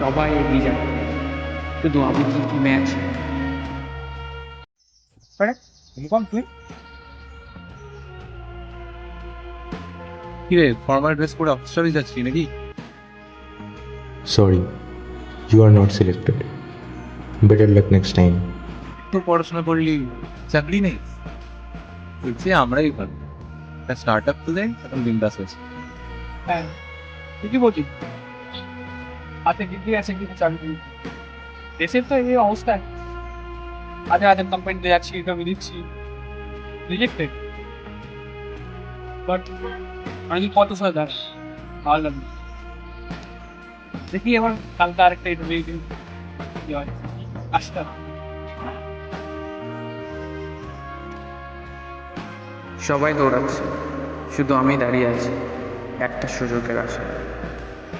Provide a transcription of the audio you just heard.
সবাই এগিয়ে যাবে, শুধু আমি থেমে আছি। আরে অনুপম তুই কি রে, ফর্মাল ড্রেস পরে অফিসারই যাচ্ছি নাকি? Sorry, you are not selected. Better luck next time. একটু পড়াশোনা করলি চাকরি নেই? বলছি আমরাই ভালো, একটা স্টার্ট আপ তো দেয় এখন বিন্দাস আছে। হ্যাঁ ঠিকই বলছিস। হাতে ডিগ্রি আছে কিন্তু চাকরি নেই। দেশের তো এই অবস্থা। হাজার হাজার কোম্পানিতে যাচ্ছি, ইন্টারভিউ দিচ্ছি, রিজেক্টেড। বাট আমি কত সময় দাস ভালো লাগবে। দেখি এবার কালকে আরেকটা ইন্টারভিউ দিন কি হয়। আসতে হবে। সবাই দৌড়াচ্ছে, শুধু আমি দাঁড়িয়ে আছি একটা সুযোগের আশায়।